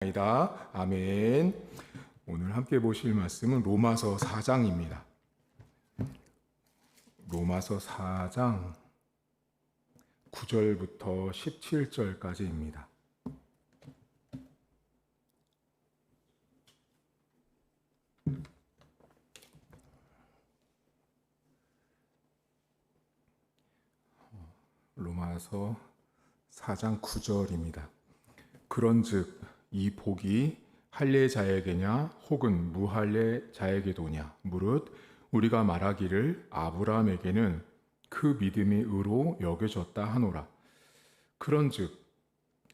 아니다. 아멘. 오늘 함께 보실 말씀은 로마서 4장입니다. 로마서 4장 9절부터 17절까지입니다. 로마서 4장 9절입니다. 그런즉 이 복이 할례자에게냐 혹은 무할례자에게도냐 무릇 우리가 말하기를 아브라함에게는 그 믿음이 의로 여겨졌다 하노라. 그런즉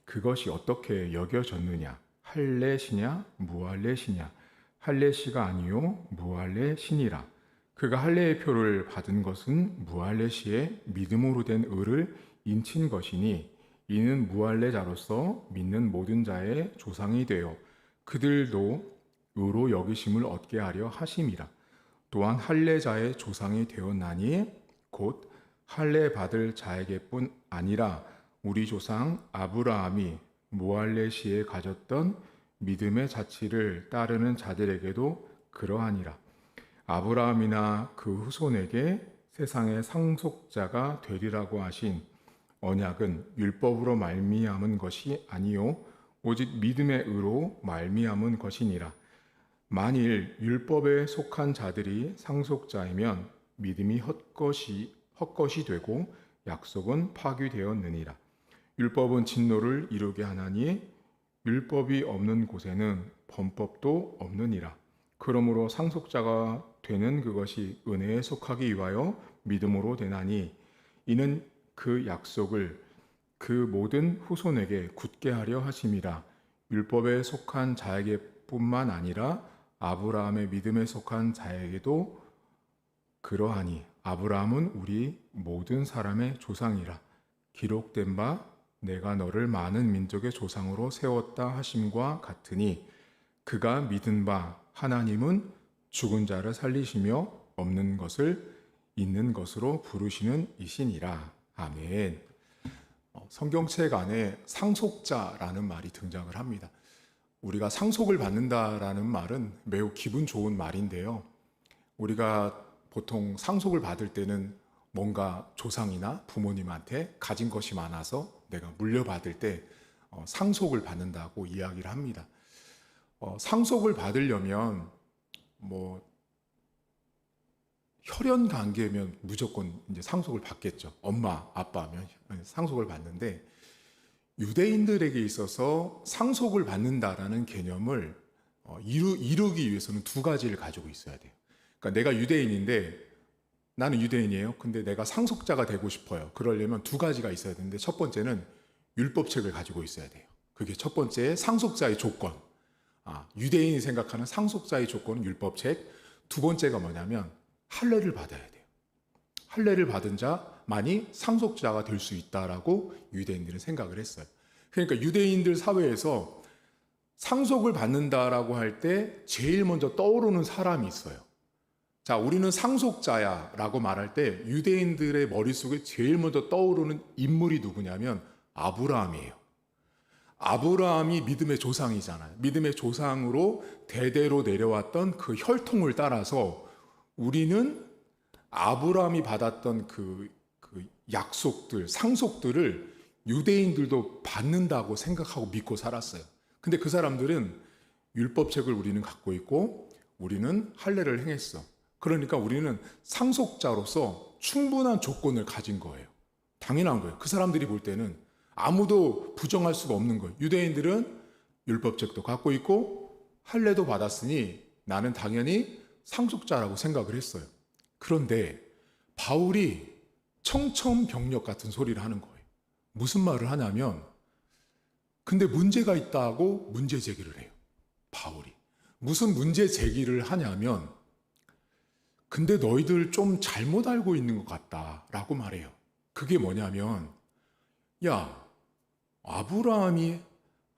그것이 어떻게 여겨졌느냐? 할례시냐 무할례시냐? 할례시가 아니요 무할례시니라. 그가 할례의 표를 받은 것은 무할례시의 믿음으로 된 의를 인친 것이니 이는 무할례자로서 믿는 모든 자의 조상이 되어 그들도 의로 여기심을 얻게 하려 하심이라. 또한 할례자의 조상이 되었나니 곧 할례 받을 자에게뿐 아니라 우리 조상 아브라함이 무할례시에 가졌던 믿음의 자취를 따르는 자들에게도 그러하니라. 아브라함이나 그 후손에게 세상의 상속자가 되리라고 하신 언약은 율법으로 말미암은 것이 아니요 오직 믿음의 의로 말미암은 것이니라. 만일 율법에 속한 자들이 상속자이면 믿음이 헛것이 되고 약속은 파기되었느니라. 율법은 진노를 이루게 하나니 율법이 없는 곳에는 범법도 없느니라. 그러므로 상속자가 되는 그것이 은혜에 속하기 위하여 믿음으로 되나니 이는 그 약속을 그 모든 후손에게 굳게 하려 하심이라. 율법에 속한 자에게뿐만 아니라 아브라함의 믿음에 속한 자에게도 그러하니 아브라함은 우리 모든 사람의 조상이라. 기록된 바 내가 너를 많은 민족의 조상으로 세웠다 하심과 같으니 그가 믿은 바 하나님은 죽은 자를 살리시며 없는 것을 있는 것으로 부르시는 이시니라. 아멘. 성경책 안에 상속자라는 말이 등장을 합니다. 우리가 상속을 받는다라는 말은 매우 기분 좋은 말인데요. 우리가 보통 상속을 받을 때는 뭔가 조상이나 부모님한테 가진 것이 많아서 내가 물려받을 때 상속을 받는다고 이야기를 합니다. 상속을 받으려면 혈연 관계면 무조건 이제 상속을 받겠죠. 엄마, 아빠면 상속을 받는데 유대인들에게 있어서 상속을 받는다라는 개념을 이루기 위해서는 두 가지를 가지고 있어야 돼요. 그러니까 내가 유대인인데 나는 유대인이에요. 근데 내가 상속자가 되고 싶어요. 그러려면 두 가지가 있어야 되는데 첫 번째는 율법책을 가지고 있어야 돼요. 그게 첫 번째 상속자의 조건. 유대인이 생각하는 상속자의 조건은 율법책. 두 번째가 뭐냐면 할례를 받아야 돼요. 할례를 받은 자만이 상속자가 될 수 있다라고 유대인들은 생각을 했어요. 그러니까 유대인들 사회에서 상속을 받는다라고 할 때 제일 먼저 떠오르는 사람이 있어요. 자, 우리는 상속자야라고 말할 때 유대인들의 머릿속에 제일 먼저 떠오르는 인물이 누구냐면 아브라함이에요. 아브라함이 믿음의 조상이잖아요. 믿음의 조상으로 대대로 내려왔던 그 혈통을 따라서 우리는 아브라함이 받았던 그 약속들, 상속들을 유대인들도 받는다고 생각하고 믿고 살았어요. 근데 그 사람들은 율법책을 우리는 갖고 있고 우리는 할례를 행했어. 그러니까 우리는 상속자로서 충분한 조건을 가진 거예요. 당연한 거예요. 그 사람들이 볼 때는 아무도 부정할 수가 없는 거예요. 유대인들은 율법책도 갖고 있고 할례도 받았으니 나는 당연히 상속자라고 생각을 했어요. 그런데 바울이 청천벽력 같은 소리를 하는 거예요. 무슨 말을 하냐면 근데 문제가 있다고 문제 제기를 해요. 바울이. 무슨 문제 제기를 하냐면 근데 너희들 좀 잘못 알고 있는 것 같다라고 말해요. 그게 뭐냐면 야, 아브라함이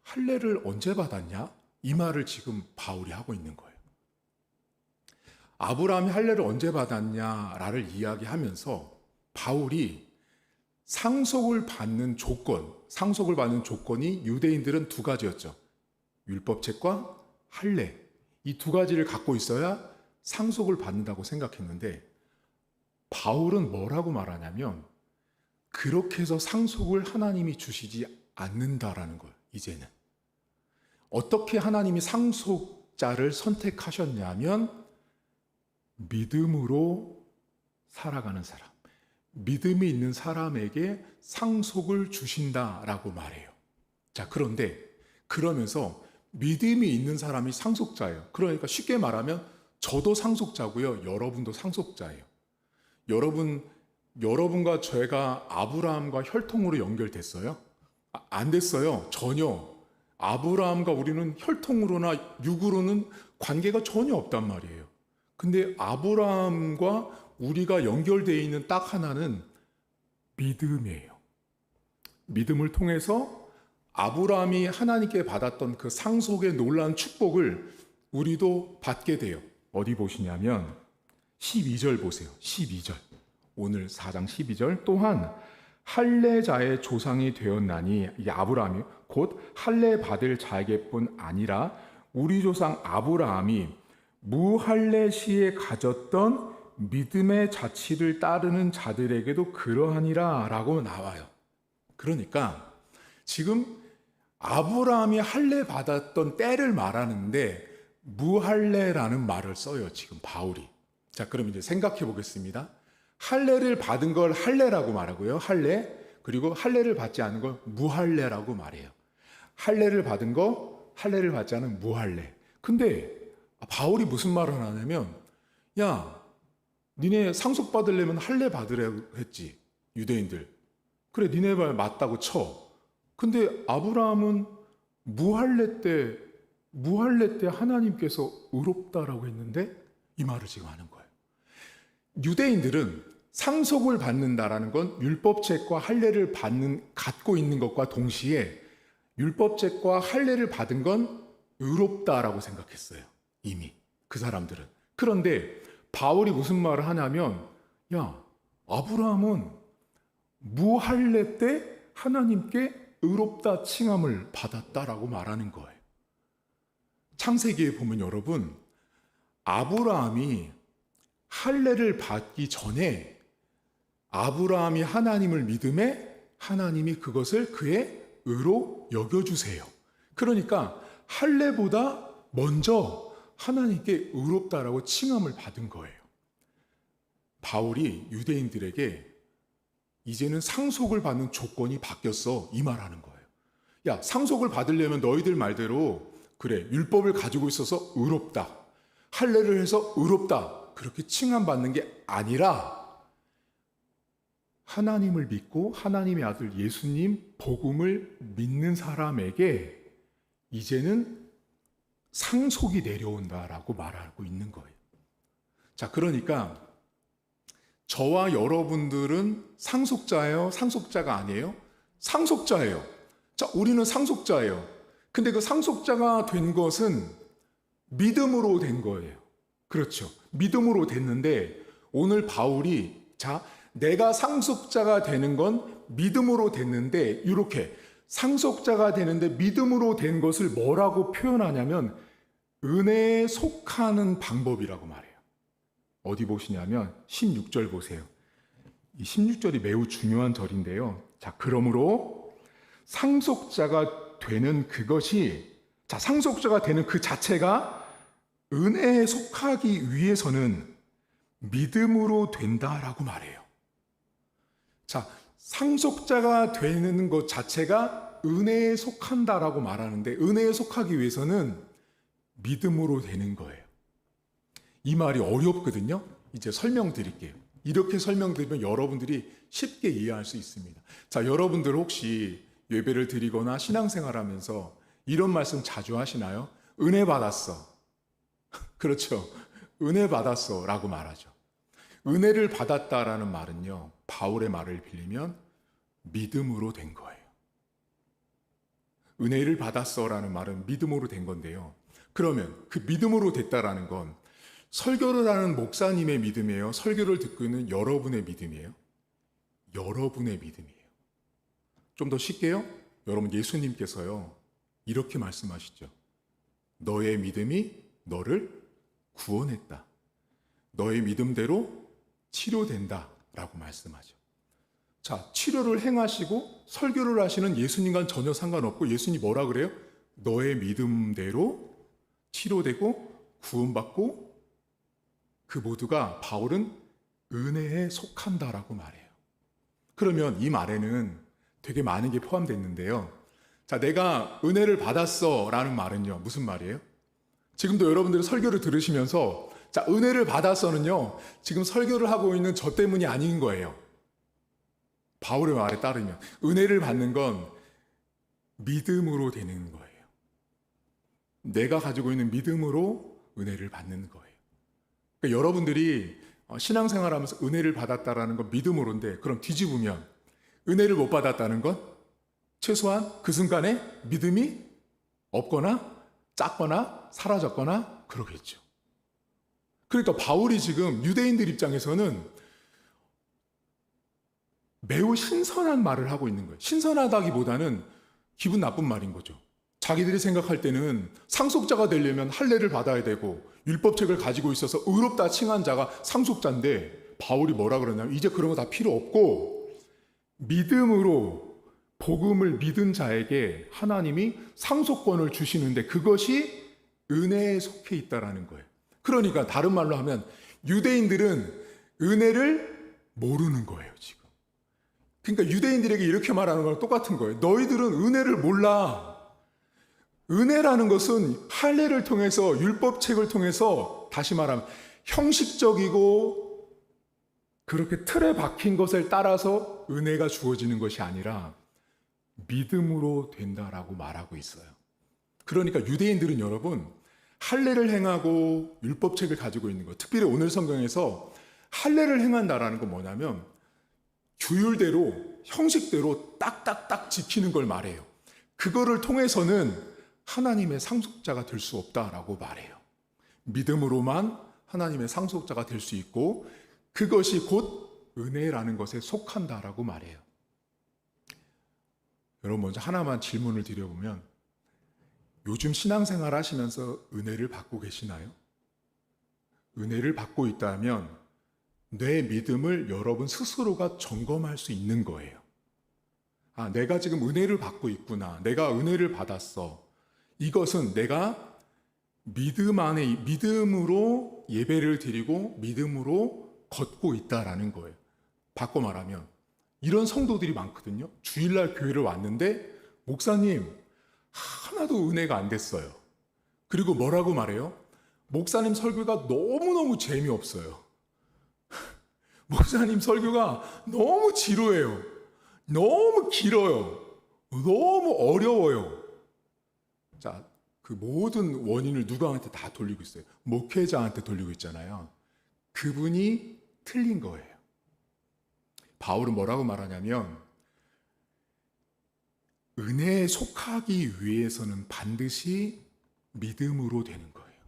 할례를 언제 받았냐? 이 말을 지금 바울이 하고 있는 거예요. 아브라함이 할례를 언제 받았냐를 이야기하면서 바울이 상속을 받는 조건이 유대인들은 두 가지였죠. 율법책과 할례, 이 두 가지를 갖고 있어야 상속을 받는다고 생각했는데 바울은 뭐라고 말하냐면 그렇게 해서 상속을 하나님이 주시지 않는다라는 거예요. 이제는 어떻게 하나님이 상속자를 선택하셨냐면 믿음으로 살아가는 사람, 믿음이 있는 사람에게 상속을 주신다라고 말해요. 자, 그런데 그러면서 믿음이 있는 사람이 상속자예요. 그러니까 쉽게 말하면 저도 상속자고요. 여러분도 상속자예요. 여러분과 제가 아브라함과 혈통으로 연결됐어요? 안 됐어요. 전혀. 아브라함과 우리는 혈통으로나 육으로는 관계가 전혀 없단 말이에요. 근데 아브라함과 우리가 연결되어 있는 딱 하나는 믿음이에요. 믿음을 통해서 아브라함이 하나님께 받았던 그 상속의 놀라운 축복을 우리도 받게 돼요. 어디 보시냐면 12절 보세요. 12절. 오늘 4장 12절. 또한 할례자의 조상이 되었나니, 이 아브라함이 곧 할례 받을 자에게뿐 아니라 우리 조상 아브라함이 무할례 시에 가졌던 믿음의 자치를 따르는 자들에게도 그러하니라 라고 나와요. 그러니까 지금 아브라함이 할례 받았던 때를 말하는데 무할례라는 말을 써요. 지금 바울이. 자, 그럼 이제 생각해 보겠습니다. 할례를 받은 걸 할례라고 말하고요. 할례. 그리고 할례를 받지 않은 걸 무할례라고 말해요. 할례를 받은 거, 할례를 받지 않은 무할례. 근데 바울이 무슨 말을 하냐면, 야, 니네 상속 받으려면 할례 받으라고 했지, 유대인들. 그래, 니네 말 맞다고 쳐. 근데 아브라함은 무할례 때 하나님께서 의롭다라고 했는데 이 말을 지금 하는 거예요. 유대인들은 상속을 받는다라는 건 율법책과 할례를 갖고 있는 것과 동시에 율법책과 할례를 받은 건 의롭다라고 생각했어요. 이미 그 사람들은. 그런데 바울이 무슨 말을 하냐면, 야, 아브라함은 무할례 때 하나님께 의롭다 칭함을 받았다라고 말하는 거예요. 창세기에 보면 여러분, 아브라함이 할례를 받기 전에 아브라함이 하나님을 믿음에 하나님이 그것을 그의 의로 여겨주세요. 그러니까 할례보다 먼저 하나님께 의롭다라고 칭함을 받은 거예요. 바울이 유대인들에게 이제는 상속을 받는 조건이 바뀌었어, 이 말하는 거예요. 야, 상속을 받으려면 너희들 말대로 그래, 율법을 가지고 있어서 의롭다, 할례를 해서 의롭다, 그렇게 칭함받는 게 아니라 하나님을 믿고 하나님의 아들 예수님 복음을 믿는 사람에게 이제는 상속이 내려온다라고 말하고 있는 거예요. 자, 그러니까 저와 여러분들은 상속자예요? 상속자가 아니에요? 상속자예요. 자, 우리는 상속자예요. 근데 그 상속자가 된 것은 믿음으로 된 거예요. 그렇죠. 믿음으로 됐는데 오늘 바울이, 자, 내가 상속자가 되는 건 믿음으로 됐는데, 이렇게 상속자가 되는데 믿음으로 된 것을 뭐라고 표현하냐면 은혜에 속하는 방법이라고 말해요. 어디 보시냐면 16절 보세요. 이 16절이 매우 중요한 절인데요. 자, 그러므로 상속자가 되는 그것이, 자, 상속자가 되는 그 자체가 은혜에 속하기 위해서는 믿음으로 된다라고 말해요. 자, 상속자가 되는 것 자체가 은혜에 속한다라고 말하는데 은혜에 속하기 위해서는 믿음으로 되는 거예요. 이 말이 어렵거든요. 이제 설명드릴게요. 이렇게 설명드리면 여러분들이 쉽게 이해할 수 있습니다. 자, 여러분들 혹시 예배를 드리거나 신앙생활하면서 이런 말씀 자주 하시나요? 은혜 받았어. 그렇죠. 은혜 받았어 라고 말하죠. 은혜를 받았다라는 말은요, 바울의 말을 빌리면 믿음으로 된 거예요. 은혜를 받았어 라는 말은 믿음으로 된 건데요. 그러면 그 믿음으로 됐다라는 건 설교를 하는 목사님의 믿음이에요? 설교를 듣고 있는 여러분의 믿음이에요? 여러분의 믿음이에요. 좀 더 쉽게요? 여러분, 예수님께서요 이렇게 말씀하시죠. 너의 믿음이 너를 구원했다. 너의 믿음대로 치료된다 라고 말씀하죠. 자, 치료를 행하시고 설교를 하시는 예수님과는 전혀 상관없고 예수님이 뭐라 그래요? 너의 믿음대로 치료되고 구원받고 그 모두가 바울은 은혜에 속한다라고 말해요. 그러면 이 말에는 되게 많은 게 포함되어 있는데요. 자, 내가 은혜를 받았어 라는 말은요, 무슨 말이에요? 지금도 여러분들이 설교를 들으시면서 자, 은혜를 받았어는요, 지금 설교를 하고 있는 저 때문이 아닌 거예요. 바울의 말에 따르면 은혜를 받는 건 믿음으로 되는 거예요. 내가 가지고 있는 믿음으로 은혜를 받는 거예요. 그러니까 여러분들이 신앙생활하면서 은혜를 받았다라는 건 믿음으로인데, 그럼 뒤집으면 은혜를 못 받았다는 건 최소한 그 순간에 믿음이 없거나 작거나 사라졌거나 그러겠죠. 그러니까 바울이 지금 유대인들 입장에서는 매우 신선한 말을 하고 있는 거예요. 신선하다기보다는 기분 나쁜 말인 거죠. 자기들이 생각할 때는 상속자가 되려면 할례를 받아야 되고 율법책을 가지고 있어서 의롭다 칭한 자가 상속자인데, 바울이 뭐라 그러냐면 이제 그런 거 다 필요 없고 믿음으로 복음을 믿은 자에게 하나님이 상속권을 주시는데 그것이 은혜에 속해 있다라는 거예요. 그러니까 다른 말로 하면 유대인들은 은혜를 모르는 거예요, 지금. 그러니까 유대인들에게 이렇게 말하는 거랑 똑같은 거예요. 너희들은 은혜를 몰라. 은혜라는 것은 할례를 통해서, 율법책을 통해서, 다시 말하면 형식적이고 그렇게 틀에 박힌 것을 따라서 은혜가 주어지는 것이 아니라 믿음으로 된다라고 말하고 있어요. 그러니까 유대인들은 여러분, 할례를 행하고 율법책을 가지고 있는 것, 특별히 오늘 성경에서 할례를 행한다라는 건 뭐냐면 규율대로, 형식대로 딱딱딱 지키는 걸 말해요. 그거를 통해서는 하나님의 상속자가 될 수 없다라고 말해요. 믿음으로만 하나님의 상속자가 될 수 있고 그것이 곧 은혜라는 것에 속한다라고 말해요. 여러분, 먼저 하나만 질문을 드려보면 요즘 신앙생활 하시면서 은혜를 받고 계시나요? 은혜를 받고 있다면 내 믿음을 여러분 스스로가 점검할 수 있는 거예요. 아, 내가 지금 은혜를 받고 있구나. 내가 은혜를 받았어. 이것은 내가 믿음 안에, 믿음으로 예배를 드리고 믿음으로 걷고 있다라는 거예요. 바꿔 말하면 이런 성도들이 많거든요. 주일날 교회를 왔는데 목사님 하나도 은혜가 안 됐어요. 그리고 뭐라고 말해요? 목사님 설교가 너무너무 재미없어요. 목사님 설교가 너무 지루해요. 너무 길어요. 너무 어려워요. 자, 그 모든 원인을 누구한테 다 돌리고 있어요? 목회자한테 돌리고 있잖아요. 그분이 틀린 거예요. 바울은 뭐라고 말하냐면 은혜에 속하기 위해서는 반드시 믿음으로 되는 거예요.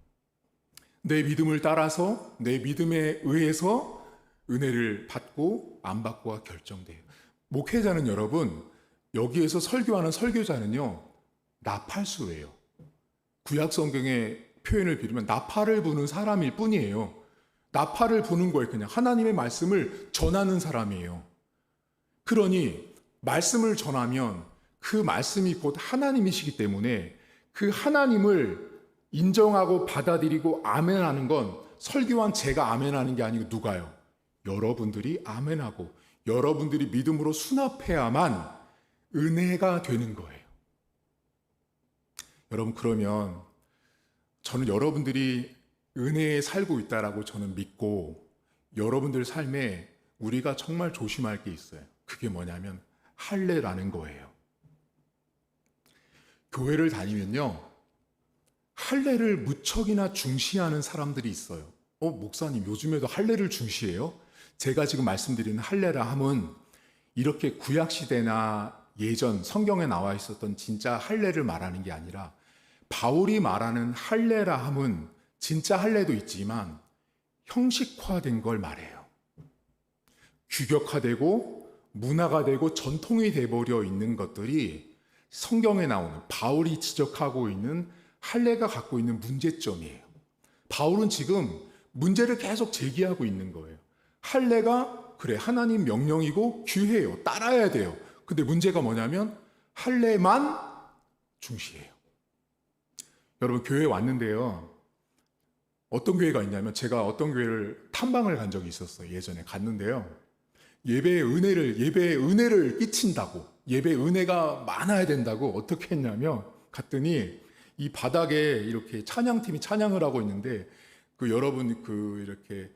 내 믿음을 따라서, 내 믿음에 의해서 은혜를 받고 안 받고가 결정돼요. 목회자는 여러분, 여기에서 설교하는 설교자는요, 나팔수예요. 구약 성경의 표현을 빌으면 나팔을 부는 사람일 뿐이에요. 나팔을 부는 거예요. 그냥 하나님의 말씀을 전하는 사람이에요. 그러니 말씀을 전하면 그 말씀이 곧 하나님이시기 때문에 그 하나님을 인정하고 받아들이고 아멘하는 건 설교한 제가 아멘하는 게 아니고 누가요? 여러분들이 아멘하고 여러분들이 믿음으로 수납해야만 은혜가 되는 거예요. 여러분, 그러면 저는 여러분들이 은혜에 살고 있다라고 저는 믿고 여러분들 삶에 우리가 정말 조심할 게 있어요. 그게 뭐냐면 할례라는 거예요. 교회를 다니면요, 할례를 무척이나 중시하는 사람들이 있어요. 목사님 요즘에도 할례를 중시해요? 제가 지금 말씀드리는 할례라 함은 이렇게 구약시대나 예전 성경에 나와 있었던 진짜 할례를 말하는 게 아니라 바울이 말하는 할례라 함은 진짜 할례도 있지만 형식화된 걸 말해요. 규격화되고 문화가 되고 전통이 돼버려 있는 것들이 성경에 나오는 바울이 지적하고 있는 할례가 갖고 있는 문제점이에요. 바울은 지금 문제를 계속 제기하고 있는 거예요. 할례가 그래 하나님 명령이고 귀해요. 따라야 돼요. 근데 문제가 뭐냐면 할례만 중시해요. 여러분 교회에 왔는데요. 어떤 교회가 있냐면 제가 어떤 교회를 탐방을 간 적이 있었어요. 예전에 갔는데요. 예배의 은혜를 끼친다고, 예배의 은혜가 많아야 된다고 어떻게 했냐면 갔더니 이 바닥에 이렇게 찬양팀이 찬양을 하고 있는데 여러분 이렇게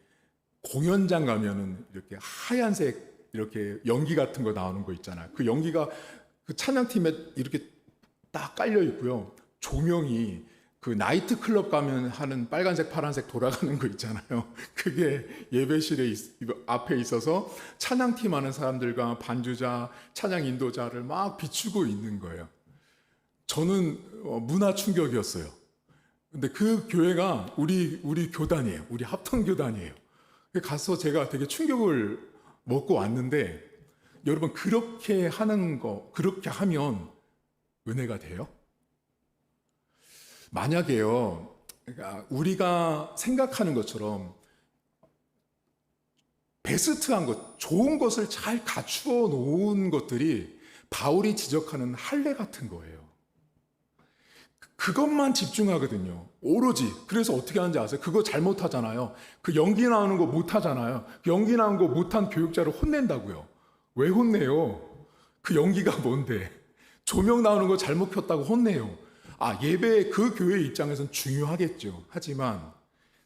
공연장 가면은 이렇게 하얀색 이렇게 연기 같은 거 나오는 거 있잖아요. 그 연기가 그 찬양팀에 이렇게 딱 깔려 있고요. 조명이 그 나이트 클럽 가면 하는 빨간색, 파란색 돌아가는 거 있잖아요. 그게 예배실에 앞에 있어서 찬양팀 하는 사람들과 반주자, 찬양 인도자를 막 비추고 있는 거예요. 저는 문화 충격이었어요. 근데 그 교회가 우리 교단이에요. 우리 합동 교단이에요. 가서 제가 되게 충격을 먹고 왔는데 여러분 그렇게 하는 거, 그렇게 하면 은혜가 돼요? 만약에요, 그러니까 우리가 생각하는 것처럼 베스트한 것, 좋은 것을 잘 갖추어 놓은 것들이 바울이 지적하는 할례 같은 거예요. 그것만 집중하거든요. 오로지. 그래서 어떻게 하는지 아세요? 그거 잘못하잖아요. 그 연기 나오는 거 못하잖아요. 그 연기 나오는 거 못한 교육자를 혼낸다고요. 왜 혼내요? 그 연기가 뭔데? 조명 나오는 거 잘못 켰다고 혼내요. 예배 그 교회 입장에서는 중요하겠죠. 하지만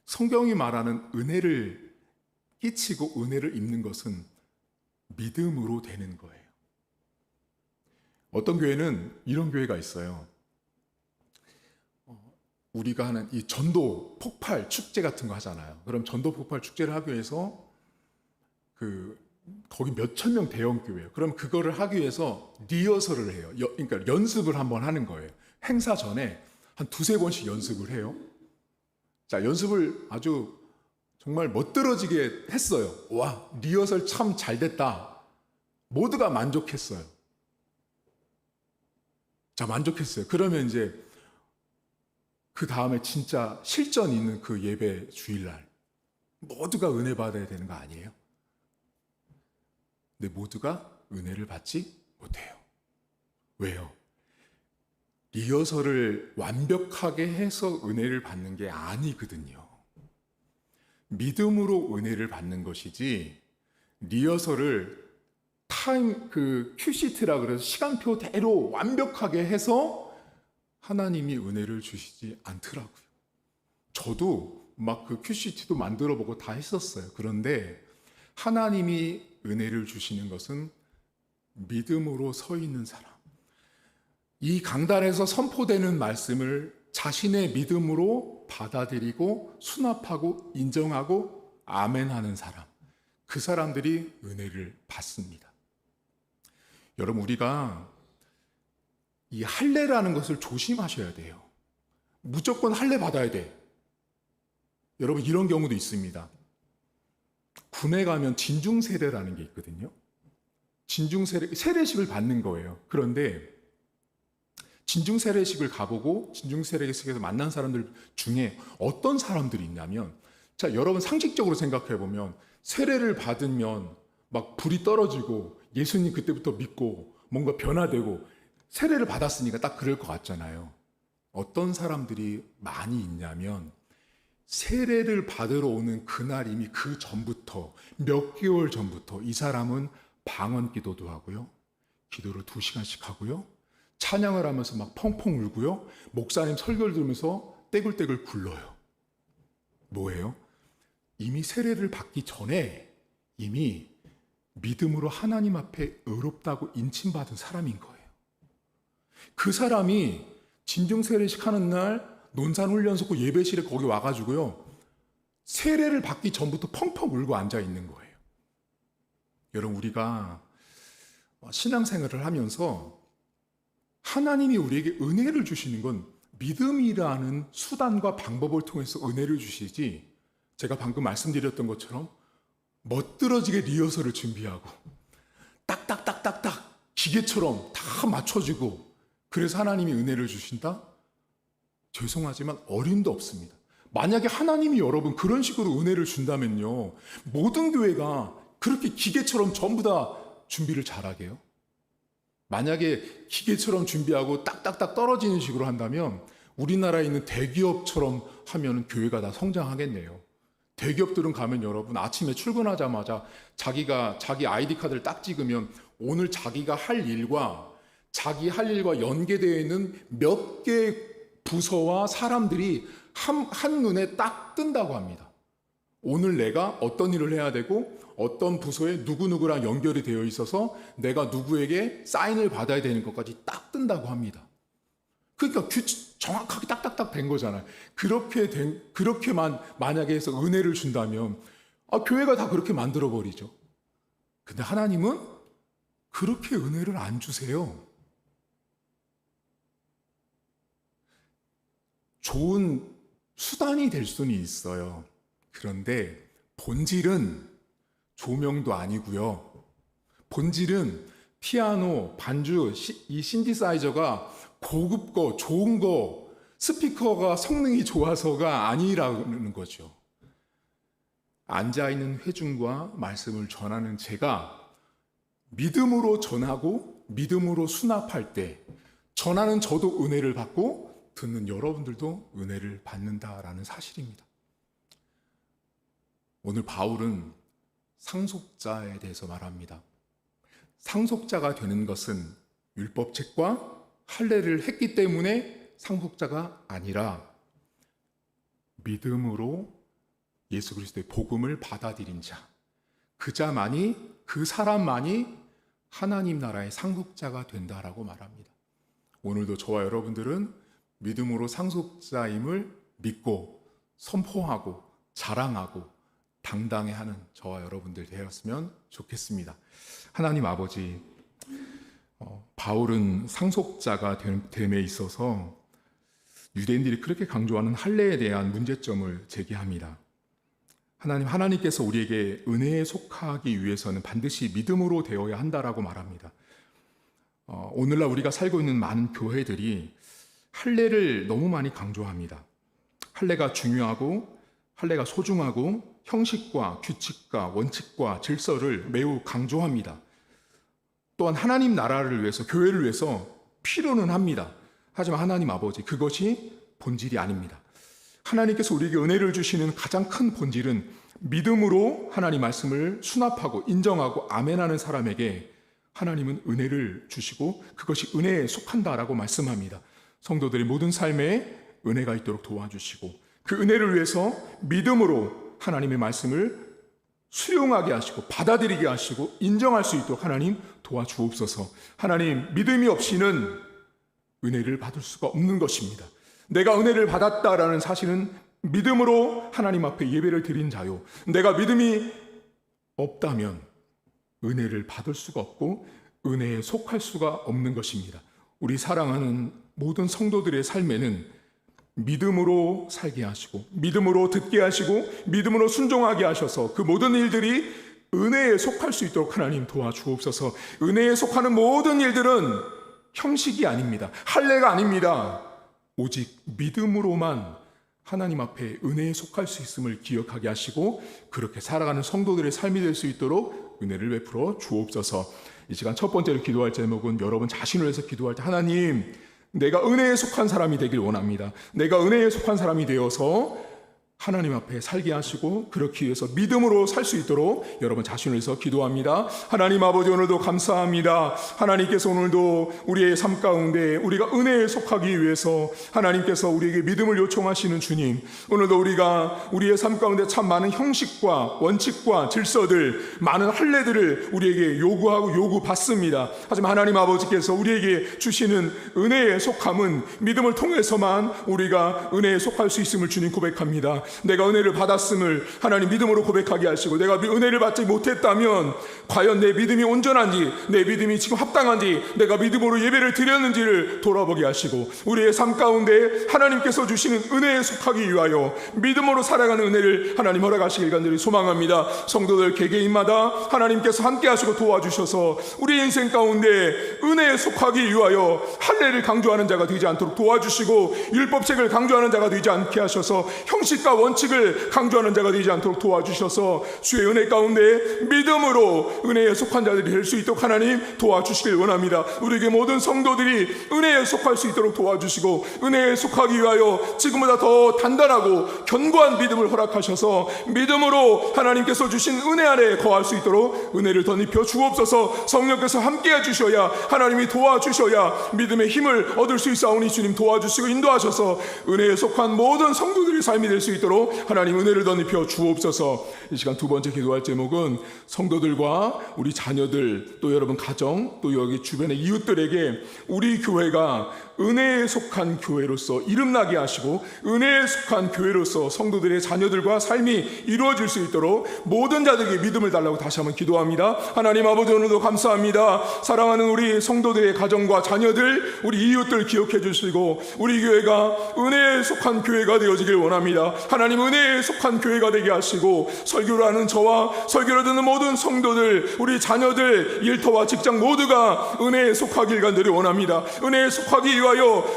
성경이 말하는 은혜를 끼치고 은혜를 입는 것은 믿음으로 되는 거예요. 어떤 교회는 이런 교회가 있어요. 우리가 하는 이 전도 폭발 축제 같은 거 하잖아요. 그럼 전도 폭발 축제를 하기 위해서 거기 몇천 명 대형 교회예요. 그럼 그거를 하기 위해서 리허설을 해요. 그러니까 연습을 한번 하는 거예요. 행사 전에 한 두세 번씩 연습을 해요. 자, 연습을 아주 정말 멋들어지게 했어요. 와, 리허설 참 잘 됐다. 모두가 만족했어요. 자, 만족했어요. 그러면 이제 그 다음에 진짜 실전 있는 그 예배 주일날 모두가 은혜 받아야 되는 거 아니에요? 근데 모두가 은혜를 받지 못해요. 왜요? 리허설을 완벽하게 해서 은혜를 받는 게 아니거든요. 믿음으로 은혜를 받는 것이지 리허설을 큐시트라 그래서 시간표대로 완벽하게 해서 하나님이 은혜를 주시지 않더라고요. 저도 막 그 큐시트도 만들어 보고 다 했었어요. 그런데 하나님이 은혜를 주시는 것은 믿음으로 서 있는 사람. 이 강단에서 선포되는 말씀을 자신의 믿음으로 받아들이고 수납하고 인정하고 아멘하는 사람. 그 사람들이 은혜를 받습니다. 여러분, 우리가 이 할례라는 것을 조심하셔야 돼요. 무조건 할례 받아야 돼. 여러분, 이런 경우도 있습니다. 군에 가면 진중세례라는 게 있거든요. 세례식을 받는 거예요. 그런데 진중세례식을 가보고 진중세례식에서 만난 사람들 중에 어떤 사람들이 있냐면, 자, 여러분 상식적으로 생각해 보면 세례를 받으면 막 불이 떨어지고 예수님 그때부터 믿고 뭔가 변화되고 세례를 받았으니까 딱 그럴 것 같잖아요. 어떤 사람들이 많이 있냐면 세례를 받으러 오는 그날 이미 그 전부터 몇 개월 전부터 이 사람은 방언 기도도 하고요. 기도를 2시간씩 하고요. 찬양을 하면서 막 펑펑 울고요. 목사님 설교를 들으면서 떼굴떼굴 굴러요. 뭐예요? 이미 세례를 받기 전에 이미 믿음으로 하나님 앞에 의롭다고 인침받은 사람인 거예요. 그 사람이 진중세례식 하는 날 논산훈련소 예배실에 거기 와가지고요. 세례를 받기 전부터 펑펑 울고 앉아 있는 거예요. 여러분, 우리가 신앙생활을 하면서 하나님이 우리에게 은혜를 주시는 건 믿음이라는 수단과 방법을 통해서 은혜를 주시지, 제가 방금 말씀드렸던 것처럼 멋들어지게 리허설을 준비하고 딱딱딱딱딱 기계처럼 다 맞춰지고 그래서 하나님이 은혜를 주신다? 죄송하지만 어림도 없습니다. 만약에 하나님이 여러분 그런 식으로 은혜를 준다면요, 모든 교회가 그렇게 기계처럼 전부 다 준비를 잘하게요? 만약에 기계처럼 준비하고 딱딱딱 떨어지는 식으로 한다면 우리나라에 있는 대기업처럼 하면 교회가 다 성장하겠네요. 대기업들은 가면 여러분 아침에 출근하자마자 자기 아이디 카드를 딱 찍으면 오늘 자기가 할 일과 연계되어 있는 몇 개 부서와 사람들이 한눈에 딱 뜬다고 합니다. 오늘 내가 어떤 일을 해야 되고 어떤 부서에 누구누구랑 연결이 되어 있어서 내가 누구에게 사인을 받아야 되는 것까지 딱 뜬다고 합니다. 그러니까 정확하게 딱딱딱 된 거잖아요. 그렇게만 만약에 해서 은혜를 준다면 교회가 다 그렇게 만들어 버리죠. 근데 하나님은 그렇게 은혜를 안 주세요. 좋은 수단이 될 수는 있어요. 그런데 본질은 조명도 아니고요. 본질은 피아노, 반주, 이 신디사이저가 고급 거, 좋은 거, 스피커가 성능이 좋아서가 아니라는 거죠. 앉아있는 회중과 말씀을 전하는 제가 믿음으로 전하고 믿음으로 수납할 때 전하는 저도 은혜를 받고 듣는 여러분들도 은혜를 받는다라는 사실입니다. 오늘 바울은 상속자에 대해서 말합니다. 상속자가 되는 것은 율법책과 할례를 했기 때문에 상속자가 아니라 믿음으로 예수 그리스도의 복음을 받아들인 자, 그 사람만이 하나님 나라의 상속자가 된다라고 말합니다. 오늘도 저와 여러분들은 믿음으로 상속자임을 믿고 선포하고 자랑하고 당당해하는 저와 여러분들 되었으면 좋겠습니다. 하나님 아버지, 바울은 상속자가 됨에 있어서 유대인들이 그렇게 강조하는 할례에 대한 문제점을 제기합니다. 하나님께서 우리에게 은혜에 속하기 위해서는 반드시 믿음으로 되어야 한다라고 말합니다. 오늘날 우리가 살고 있는 많은 교회들이 할례를 너무 많이 강조합니다. 할례가 중요하고 할례가 소중하고 형식과 규칙과 원칙과 질서를 매우 강조합니다. 또한 하나님 나라를 위해서, 교회를 위해서 필요는 합니다. 하지만 하나님 아버지, 그것이 본질이 아닙니다. 하나님께서 우리에게 은혜를 주시는 가장 큰 본질은 믿음으로 하나님 말씀을 수납하고 인정하고 아멘하는 사람에게 하나님은 은혜를 주시고 그것이 은혜에 속한다라고 말씀합니다. 성도들의 모든 삶에 은혜가 있도록 도와주시고 그 은혜를 위해서 믿음으로 하나님의 말씀을 수용하게 하시고 받아들이게 하시고 인정할 수 있도록 하나님 도와주옵소서. 하나님, 믿음이 없이는 은혜를 받을 수가 없는 것입니다. 내가 은혜를 받았다라는 사실은 믿음으로 하나님 앞에 예배를 드린 자요, 내가 믿음이 없다면 은혜를 받을 수가 없고 은혜에 속할 수가 없는 것입니다. 우리 사랑하는 모든 성도들의 삶에는 믿음으로 살게 하시고 믿음으로 듣게 하시고 믿음으로 순종하게 하셔서 그 모든 일들이 은혜에 속할 수 있도록 하나님 도와주옵소서. 은혜에 속하는 모든 일들은 형식이 아닙니다. 할례가 아닙니다. 오직 믿음으로만 하나님 앞에 은혜에 속할 수 있음을 기억하게 하시고 그렇게 살아가는 성도들의 삶이 될 수 있도록 은혜를 베풀어 주옵소서. 이 시간 첫 번째로 기도할 제목은 여러분 자신을 위해서 기도할 때, 하나님, 내가 은혜에 속한 사람이 되길 원합니다. 내가 은혜에 속한 사람이 되어서 하나님 앞에 살게 하시고 그렇기 위해서 믿음으로 살 수 있도록 여러분 자신을 위해서 기도합니다. 하나님 아버지, 오늘도 감사합니다. 하나님께서 오늘도 우리의 삶 가운데 우리가 은혜에 속하기 위해서 하나님께서 우리에게 믿음을 요청하시는 주님, 오늘도 우리가 우리의 삶 가운데 참 많은 형식과 원칙과 질서들, 많은 할례들을 우리에게 요구하고 요구받습니다. 하지만 하나님 아버지께서 우리에게 주시는 은혜에 속함은 믿음을 통해서만 우리가 은혜에 속할 수 있음을 주님 고백합니다. 내가 은혜를 받았음을 하나님 믿음으로 고백하게 하시고, 내가 은혜를 받지 못했다면 과연 내 믿음이 온전한지, 내 믿음이 지금 합당한지, 내가 믿음으로 예배를 드렸는지를 돌아보게 하시고, 우리의 삶 가운데 하나님께서 주시는 은혜에 속하기 위하여 믿음으로 살아가는 은혜를 하나님 허락하시길 간절히 소망합니다. 성도들 개개인마다 하나님께서 함께 하시고 도와주셔서 우리 인생 가운데 은혜에 속하기 위하여 할례를 강조하는 자가 되지 않도록 도와주시고, 율법책을 강조하는 자가 되지 않게 하셔서 형식과 원칙을 강조하는 자가 되지 않도록 도와주셔서 주의 은혜 가운데 믿음으로 은혜에 속한 자들이 될 수 있도록 하나님 도와주시길 원합니다. 우리에게 모든 성도들이 은혜에 속할 수 있도록 도와주시고, 은혜에 속하기 위하여 지금보다 더 단단하고 견고한 믿음을 허락하셔서 믿음으로 하나님께서 주신 은혜 안에 거할 수 있도록 은혜를 덧입혀 주옵소서. 성령께서 함께해 주셔야, 하나님이 도와주셔야 믿음의 힘을 얻을 수 있사오니 주님 도와주시고 인도하셔서 은혜에 속한 모든 성도들의 삶이 될 수 있도록 하나님 은혜를 덧입혀 주옵소서. 이 시간 두 번째 기도할 제목은 성도들과 우리 자녀들, 또 여러분 가정, 또 여기 주변의 이웃들에게 우리 교회가 은혜에 속한 교회로서 이름나게 하시고, 은혜에 속한 교회로서 성도들의 자녀들과 삶이 이루어질 수 있도록 모든 자들에게 믿음을 달라고 다시 한번 기도합니다. 하나님 아버지, 오늘도 감사합니다. 사랑하는 우리 성도들의 가정과 자녀들, 우리 이웃들 기억해 주시고, 우리 교회가 은혜에 속한 교회가 되어지길 원합니다. 하나님 은혜에 속한 교회가 되게 하시고, 설교를 하는 저와 설교를 듣는 모든 성도들, 우리 자녀들, 일터와 직장 모두가 은혜에 속하길 간절히 원합니다. 은혜에 속하기 위하여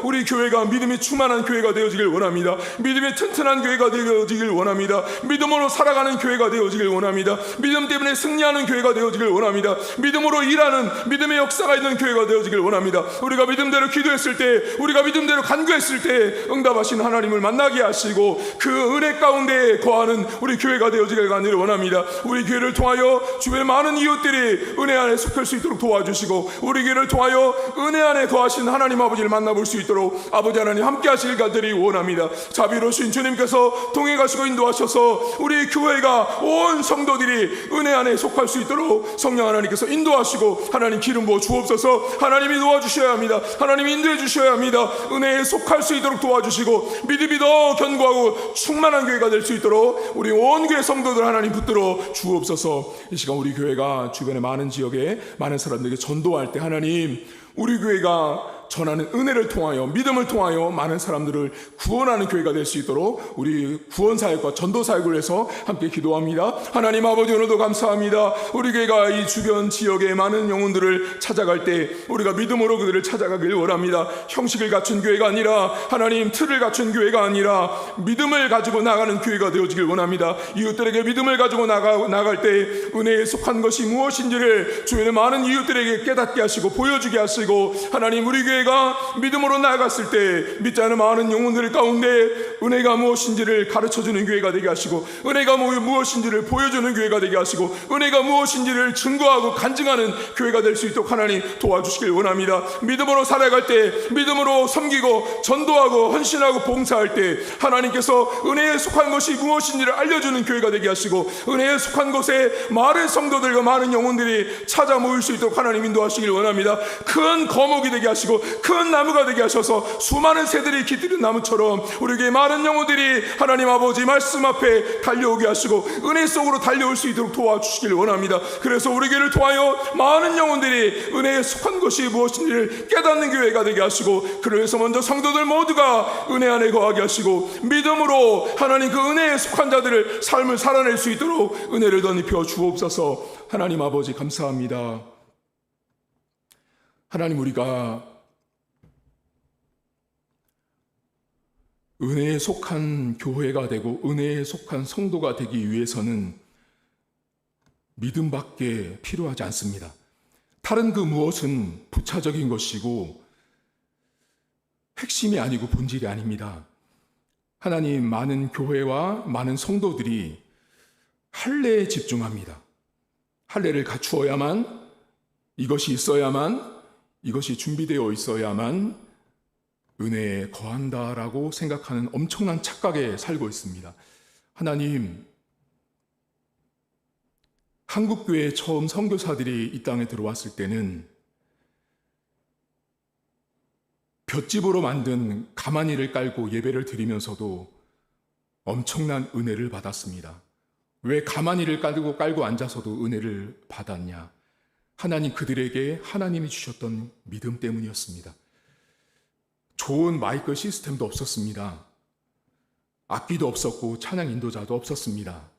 우리 교회가 믿음이 충만한 교회가 되어지길 원합니다. 믿음이 튼튼한 교회가 되어지길 원합니다. 믿음으로 살아가는 교회가 되어지길 원합니다. 믿음 때문에 승리하는 교회가 되어지길 원합니다. 믿음으로 일하는 믿음의 역사가 있는 교회가 되어지길 원합니다. 우리가 믿음대로 기도했을 때, 우리가 믿음대로 간구했을 때 응답하신 하나님을 만나게 하시고, 그 은혜 가운데 거하는 우리 교회가 되어지길 간절히 원합니다. 우리 교회를 통하여 주변의 많은 이웃들이 은혜 안에 속할 수 있도록 도와주시고, 우리 교회를 통하여 은혜 안에 거하신 하나님 아버지를 만나볼 수 있도록 아버지 하나님 함께 하시길 간절히 원합니다. 자비로우신 주님께서 통해 가시고 인도하셔서 우리 교회가 온 성도들이 은혜 안에 속할 수 있도록 성령 하나님께서 인도하시고, 하나님 기름 부어 주옵소서. 하나님이 도와주셔야 합니다. 하나님이 인도해 주셔야 합니다. 은혜에 속할 수 있도록 도와주시고, 믿음이 더 견고하고 충만한 교회가 될 수 있도록 우리 온 교회 성도들 하나님 붙들어 주옵소서. 이 시간 우리 교회가 주변의 많은 지역에 많은 사람들에게 전도할 때 하나님, 우리 교회가 전하는 은혜를 통하여, 믿음을 통하여 많은 사람들을 구원하는 교회가 될 수 있도록 우리 구원사역과 전도사역을 해서 함께 기도합니다. 하나님 아버지, 오늘도 감사합니다. 우리 교회가 이 주변 지역의 많은 영혼들을 찾아갈 때 우리가 믿음으로 그들을 찾아가길 원합니다. 형식을 갖춘 교회가 아니라, 하나님 틀을 갖춘 교회가 아니라 믿음을 가지고 나가는 교회가 되어지길 원합니다. 이웃들에게 믿음을 가지고 나갈 때 은혜에 속한 것이 무엇인지를 주변의 많은 이웃들에게 깨닫게 하시고 보여주게 하시고, 하나님 우리 교회가 믿음으로 나아갔을 때 믿지 않은 많은 영혼들 가운데 은혜가 무엇인지를 가르쳐주는 교회가 되게 하시고, 은혜가 무엇인지를 보여주는 교회가 되게 하시고, 은혜가 무엇인지를 증거하고 간증하는 교회가 될 수 있도록 하나님 도와주시길 원합니다. 믿음으로 살아갈 때, 믿음으로 섬기고 전도하고 헌신하고 봉사할 때 하나님께서 은혜에 속한 것이 무엇인지를 알려주는 교회가 되게 하시고, 은혜에 속한 곳에 많은 성도들과 많은 영혼들이 찾아 모일 수 있도록 하나님 인도하시길 원합니다. 큰 거목이 되게 하시고 큰 나무가 되게 하셔서 수많은 새들이 깃드는 나무처럼 우리에게 많은 영혼들이 하나님 아버지 말씀 앞에 달려오게 하시고 은혜 속으로 달려올 수 있도록 도와주시길 원합니다. 그래서 우리 교회를 통하여 많은 영혼들이 은혜에 속한 것이 무엇인지를 깨닫는 교회가 되게 하시고, 그래서 먼저 성도들 모두가 은혜 안에 거하게 하시고, 믿음으로 하나님 그 은혜에 속한 자들을 삶을 살아낼 수 있도록 은혜를 덧입혀 주옵소서. 하나님 아버지 감사합니다. 하나님, 우리가 은혜에 속한 교회가 되고 은혜에 속한 성도가 되기 위해서는 믿음밖에 필요하지 않습니다. 다른 그 무엇은 부차적인 것이고 핵심이 아니고 본질이 아닙니다. 하나님, 많은 교회와 많은 성도들이 할례에 집중합니다. 할례를 갖추어야만, 이것이 있어야만, 이것이 준비되어 있어야만 은혜에 거한다라고 생각하는 엄청난 착각에 살고 있습니다. 하나님, 한국교회에 처음 선교사들이 이 땅에 들어왔을 때는 볏짚으로 만든 가마니를 깔고 예배를 드리면서도 엄청난 은혜를 받았습니다. 왜 가만히를 깔고 앉아서도 은혜를 받았냐? 하나님 그들에게 하나님이 주셨던 믿음 때문이었습니다. 좋은 마이크 시스템도 없었습니다. 악기도 없었고 찬양 인도자도 없었습니다.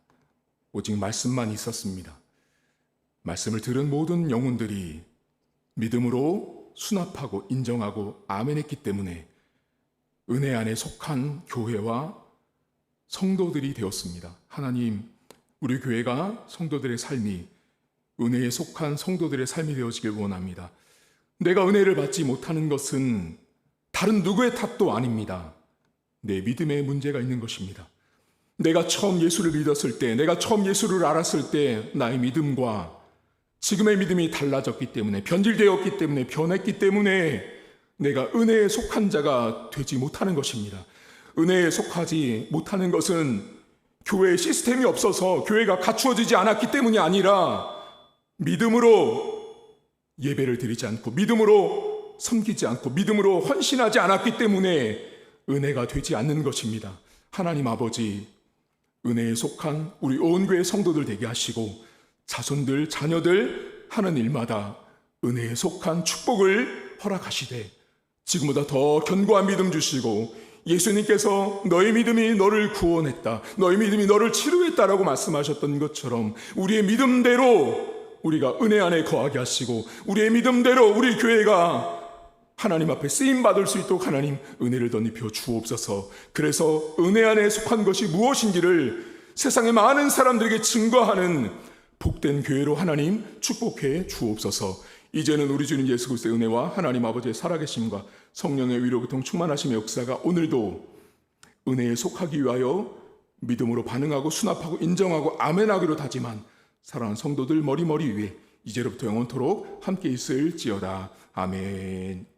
오직 말씀만 있었습니다. 말씀을 들은 모든 영혼들이 믿음으로 수납하고 인정하고 아멘했기 때문에 은혜 안에 속한 교회와 성도들이 되었습니다. 하나님, 우리 교회가 성도들의 삶이 은혜에 속한 성도들의 삶이 되어지길 원합니다. 내가 은혜를 받지 못하는 것은 다른 누구의 탓도 아닙니다. 내 믿음에 문제가 있는 것입니다. 내가 처음 예수를 믿었을 때, 내가 처음 예수를 알았을 때 나의 믿음과 지금의 믿음이 달라졌기 때문에, 변질되었기 때문에, 변했기 때문에 내가 은혜에 속한 자가 되지 못하는 것입니다. 은혜에 속하지 못하는 것은 교회에 시스템이 없어서 교회가 갖추어지지 않았기 때문이 아니라 믿음으로 예배를 드리지 않고 믿음으로 섬기지 않고 믿음으로 헌신하지 않았기 때문에 은혜가 되지 않는 것입니다. 하나님 아버지, 은혜에 속한 우리 온 교회 성도들 되게 하시고 자손들, 자녀들 하는 일마다 은혜에 속한 축복을 허락하시되 지금보다 더 견고한 믿음 주시고 예수님께서 너의 믿음이 너를 구원했다, 너의 믿음이 너를 치료했다라고 말씀하셨던 것처럼 우리의 믿음대로 우리가 은혜 안에 거하게 하시고 우리의 믿음대로 우리 교회가 하나님 앞에 쓰임받을 수 있도록 하나님 은혜를 덧입혀 주옵소서. 그래서 은혜 안에 속한 것이 무엇인지를 세상의 많은 사람들에게 증거하는 복된 교회로 하나님 축복해 주옵소서. 이제는 우리 주님 예수 그리스도의 은혜와 하나님 아버지의 살아계심과 성령의 위로 교통 충만하심의 역사가 오늘도 은혜에 속하기 위하여 믿음으로 반응하고 수납하고 인정하고 아멘하기로 다짐한 사랑하는 성도들 머리머리 위에 이제로부터 영원토록 함께 있을지어다. 아멘.